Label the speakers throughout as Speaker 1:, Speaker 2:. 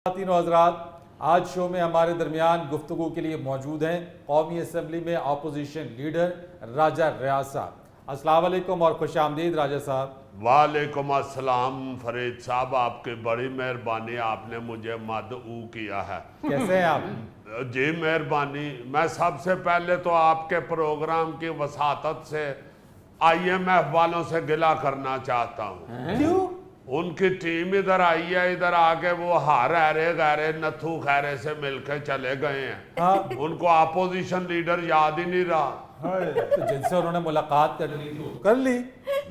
Speaker 1: तीनों हजरात, आज शो में हमारे दरमियान गुफ्तगू के लिए मौजूद हैं कौमी असम्बली में अपोजिशन लीडर राजा रियाज साहब। अस्सलाम वालेकुम और खुश आमदीद राजा साहब।
Speaker 2: वालेकुम अस्सलाम फरीद साहब, आपकी बड़ी मेहरबानी, आपने मुझे मदऊ किया है।
Speaker 1: कैसे हैं आप?
Speaker 2: जी मेहरबानी। मैं सबसे पहले तो आपके प्रोग्राम की वसातत से IMF वालों से गिला करना चाहता हूँ।
Speaker 1: क्यों?
Speaker 2: उनकी टीम इधर आई है, इधर आके वो हारे गहरे नथू खैरे से मिलके चले गए हैं।
Speaker 1: हाँ।
Speaker 2: उनको अपोजिशन लीडर याद ही नहीं रहा।
Speaker 1: तो जिनसे उन्होंने मुलाकात कर ली थी कर ली।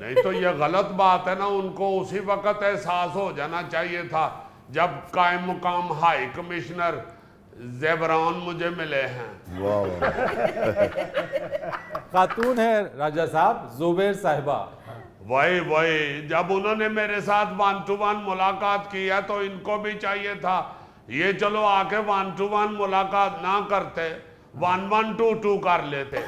Speaker 2: नहीं तो ये गलत बात है ना, उनको उसी वक्त एहसास हो जाना चाहिए था जब कायम मुकाम हाई कमिश्नर ज़ेबरान मुझे मिले हैं।
Speaker 1: खातून है राजा साहब, जुबैर साहिबा।
Speaker 2: वही जब उन्होंने मेरे साथ 1 to 1 मुलाकात की है तो इनको भी चाहिए था ये चलो आके 1 to 1 मुलाकात ना करते, 1-1-2-2 कर लेते।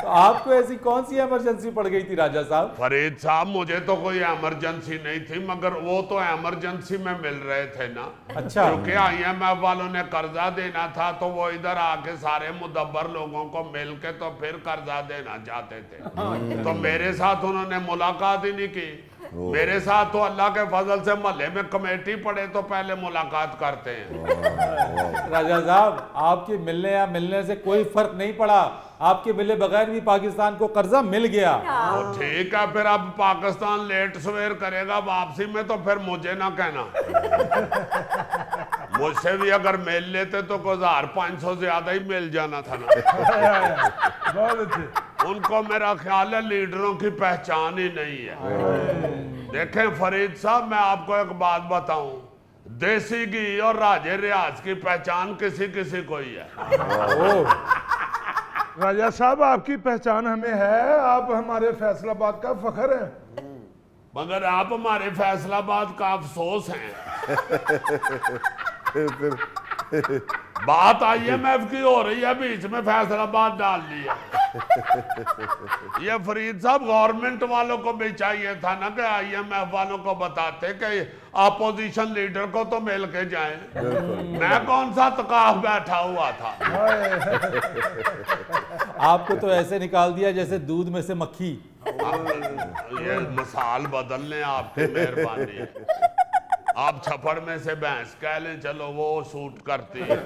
Speaker 1: तो आपको ऐसी कौन सी इमरजेंसी पड़ गई थी राजा साहब?
Speaker 2: फरीद साहब, मुझे तो कोई इमरजेंसी नहीं थी, मगर वो तो इमरजेंसी में मिल रहे थे ना।
Speaker 1: अच्छा।
Speaker 2: क्योंकि IMF वालों ने कर्जा देना था तो वो इधर आके सारे मुदब्बर लोगों को मिल के तो फिर कर्जा देना चाहते थे। तो मेरे साथ उन्होंने मुलाकात ही नहीं की। मेरे साथ तो अल्लाह के फजल से मोहल्ले में कमेटी पड़े तो पहले मुलाकात करते हैं।
Speaker 1: राजा साहब, आपके मिलने या मिलने से कोई फर्क नहीं पड़ा। आपके मिले बगैर भी पाकिस्तान को कर्जा मिल गया।
Speaker 2: तो ठीक है, फिर अब पाकिस्तान लेट सवेर करेगा वापसी में तो फिर मुझे ना कहना। मुझसे भी अगर मिल लेते तो 1500 ज्यादा ही मिल जाना था ना।
Speaker 3: बहुत अच्छे।
Speaker 2: उनको मेरा ख्याल है लीडरों की पहचान ही नहीं है। देखें फरीद साहब, मैं आपको एक बात बताऊं, देसी घी और राजे रियाज की पहचान किसी किसी को ही है।
Speaker 3: राजा साहब, आपकी पहचान हमें है, आप हमारे फैसलाबाद का फख्र हैं।
Speaker 2: मगर आप हमारे फैसलाबाद का अफसोस हैं। बात IMF की हो रही है, बीच में फैसलाबाद डाल दिया। ये फरीद साहब, गवर्नमेंट वालों को भी चाहिए था ना कि IMF वालों को बताते कि अपोजिशन लीडर को तो मिल के जाए। मैं कौन सा तकाफ बैठा हुआ था।
Speaker 1: आपको तो ऐसे निकाल दिया जैसे दूध में से मक्खी।
Speaker 2: ये मिसाल बदलने आपकी मेहरबानी है। आप छप्पड़ में से भैंस कह लें, चलो वो सूट करती है।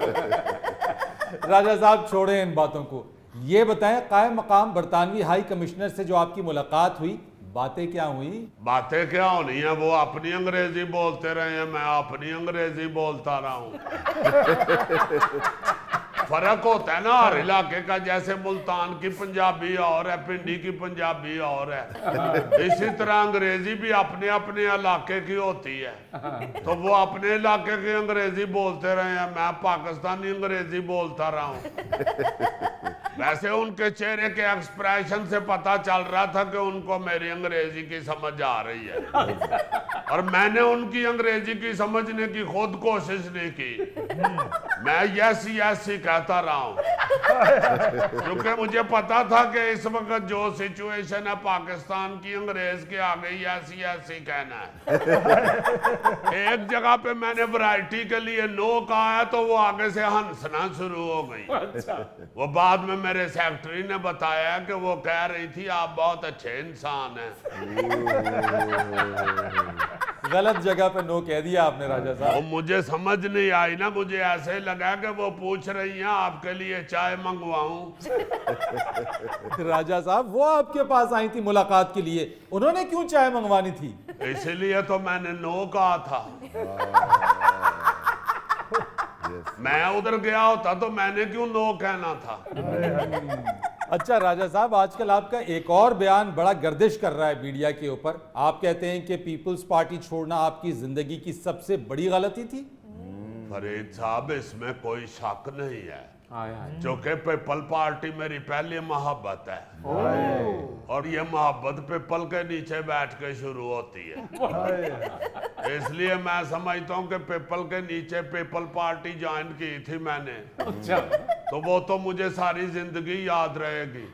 Speaker 1: राजा साहब, छोड़ें इन बातों को। ये बताएं, कायम मकाम बरतानवी हाई कमिश्नर से जो आपकी मुलाकात हुई, बातें क्या हुई?
Speaker 2: बातें क्या होनी है, वो अपनी अंग्रेजी बोलते रहे हैं, मैं अपनी अंग्रेजी बोलता रहा हूं। फर्क होता है ना हर इलाके का, जैसे मुल्तान की पंजाबी और है, पिंडी की पंजाबी और है, इसी तरह अंग्रेजी भी अपने अपने इलाके की होती है। तो वो अपने इलाके की अंग्रेजी बोलते रहे हैं, मैं पाकिस्तानी अंग्रेजी बोलता रहा हूँ। वैसे उनके चेहरे के एक्सप्रेशन से पता चल रहा था कि उनको मेरी अंग्रेजी की समझ आ रही है, और मैंने उनकी अंग्रेजी की समझने की खुद कोशिश नहीं की। मैं यस यस ही कहता रहा हूं, क्योंकि मुझे पता था कि इस वक्त जो सिचुएशन है पाकिस्तान की, अंग्रेज के आगे यस यस ही कहना है। एक जगह पे मैंने वैरायटी के लिए नो कहा है तो वो आगे से हंसना शुरू हो गई। वो बाद में मेरे सेक्रेटरी ने बताया कि वो कह रही थी आप बहुत अच्छे इंसान हैं।
Speaker 1: गलत जगह पे नो कह दिया आपने राजा
Speaker 2: वो
Speaker 1: साहब।
Speaker 2: मुझे समझ नहीं आई ना, मुझे ऐसे लगा कि वो पूछ रही हैं आपके लिए चाय मंगवाऊं।
Speaker 1: राजा साहब, वो आपके पास आई थी मुलाकात के लिए, उन्होंने क्यों चाय मंगवानी थी?
Speaker 2: इसीलिए तो मैंने नो कहा था। मैं उधर गया होता तो मैंने क्यों नो कहना था।
Speaker 1: अच्छा राजा साहब, आजकल आपका एक और बयान बड़ा गर्दिश कर रहा है मीडिया के ऊपर। आप कहते हैं कि पीपल्स पार्टी छोड़ना आपकी जिंदगी की सबसे बड़ी गलती थी।
Speaker 2: फरीद साहब, इसमें कोई शक नहीं है, क्योंकि पीपल पार्टी मेरी पहली मोहब्बत है, और ये मोहब्बत पीपल के नीचे बैठ के शुरू होती है। इसलिए मैं समझता हूँ कि पीपल के नीचे पीपल पार्टी ज्वाइन की थी मैंने। अच्छा। तो वो तो मुझे सारी जिंदगी याद रहेगी।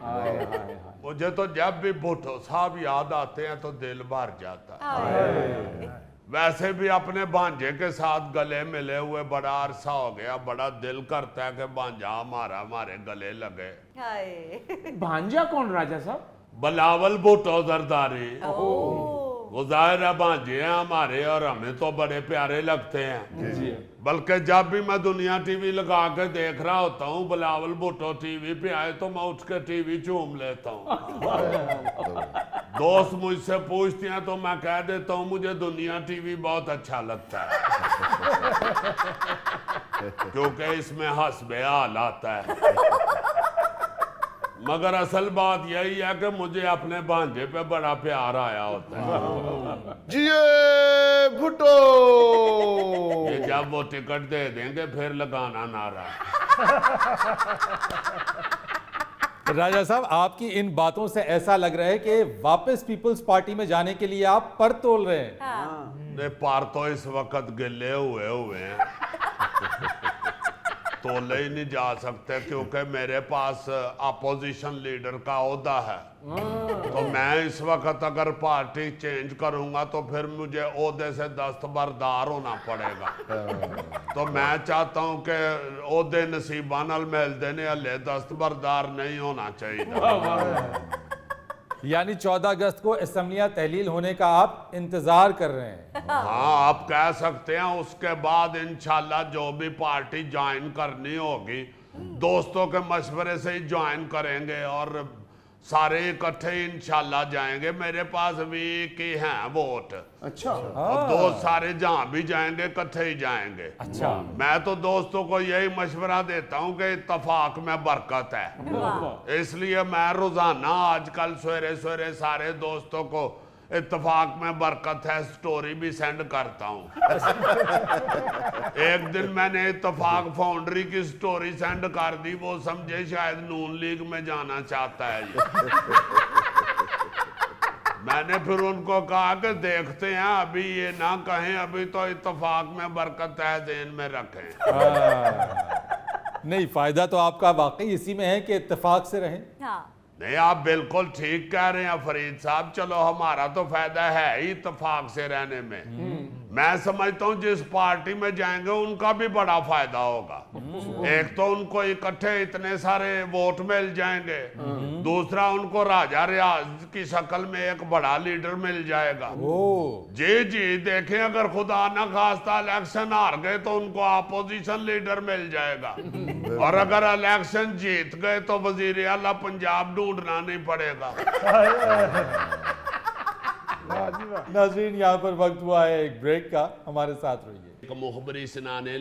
Speaker 2: मुझे तो जब भी भुट्टो साहब याद आते हैं तो दिल भर जाता है। वैसे भी अपने भांजे के साथ गले मिले हुए बड़ा अरसा हो गया, बड़ा दिल करता है कि भांजा हमारा हमारे गले लगे।
Speaker 4: हाय।
Speaker 5: भांजा कौन राजा साहब?
Speaker 2: बिलावल भुट्टो जरदारी।
Speaker 4: ओह।
Speaker 2: वो जाहिर है भांजे हैं हमारे, और हमें तो बड़े प्यारे लगते हैं।
Speaker 5: जी।
Speaker 2: बल्कि जब भी मैं दुनिया टीवी लगा के देख रहा होता हूँ, बिलावल भुट्टो टीवी पे आए तो मैं उठ के टीवी चूम लेता हूँ। दोस्त मुझसे पूछते हैं तो मैं कह देता हूँ मुझे दुनिया टीवी बहुत अच्छा लगता है, क्योंकि इसमें हंसबे हाल आता है। मगर असल बात यही है कि मुझे अपने भांजे पे बड़ा प्यार आया होता है।
Speaker 6: जिए भुट्टो।
Speaker 2: ये जब वो टिकट दे देंगे फिर लगाना नारा।
Speaker 1: राजा साहब, आपकी इन बातों से ऐसा लग रहा है कि वापस पीपल्स पार्टी में जाने के लिए आप पर तोल रहे हैं।
Speaker 4: हाँ।
Speaker 2: ने पार तो इस वक्त गिले हुए हैं, तोले ही नहीं जा सकते, क्योंकि मेरे पास अपोजिशन लीडर का ओहदा है। तो मैं इस वक्त अगर पार्टी चेंज करूंगा तो फिर मुझे ओहदे से दस्तबरदार होना पड़ेगा। तो मैं चाहता हूं कि ओहदे नसीबा नाल मिलदे ने, हले दस्तबरदार नहीं होना चाहिए।
Speaker 1: यानी 14 अगस्त को असेंबलियां तहलील होने का आप इंतजार कर रहे हैं।
Speaker 2: हाँ, आप कह सकते हैं। उसके बाद इंशाल्लाह जो भी पार्टी ज्वाइन करनी होगी दोस्तों के मशवरे से ही ज्वाइन करेंगे, और सारे इकट्ठे ही इंशाल्लाह जाएंगे। मेरे पास भी की हैं वोट।
Speaker 5: अच्छा।
Speaker 2: और दोस्त सारे जहां भी जाएंगे इकट्ठे ही जाएंगे।
Speaker 1: अच्छा।
Speaker 2: मैं तो दोस्तों को यही मशवरा देता हूं कि इत्तेफाक में बरकत है, इसलिए मैं रोजाना आजकल सवेरे सवेरे सारे दोस्तों को इत्तेफाक में बरकत है स्टोरी भी सेंड करता हूं। एक दिन मैंने इत्तेफाक फाउंड्री की स्टोरी सेंड कर दी, वो समझे शायद नून लीग में जाना चाहता है ये। मैंने फिर उनको कहा कि देखते हैं, अभी ये ना कहें, अभी तो इत्तेफाक में बरकत है ज़हन में रखें।
Speaker 1: नहीं, फायदा तो आपका वाकई इसी में है कि इत्तेफाक से रहें।
Speaker 4: हाँ।
Speaker 2: नहीं, आप बिल्कुल ठीक कह रहे हैं फरीद साहब। चलो, हमारा तो फायदा है ही इत्तेफाक से रहने में। मैं समझता हूँ जिस पार्टी में जाएंगे उनका भी बड़ा फायदा होगा। एक तो उनको इकट्ठे इतने सारे वोट मिल जाएंगे, दूसरा उनको राजा रियाज की शक्ल में एक बड़ा लीडर मिल जाएगा। जी जी, देखें, अगर खुदा न खास्ता इलेक्शन हार गए तो उनको अपोजिशन लीडर मिल जाएगा, और अगर इलेक्शन जीत गए तो वजीर आला पंजाब ढूंढना नहीं पड़ेगा।
Speaker 1: नाज़रीन, यहाँ पर वक्त हुआ है एक ब्रेक का, हमारे साथ रहिए।
Speaker 2: मुखबरी सुनाने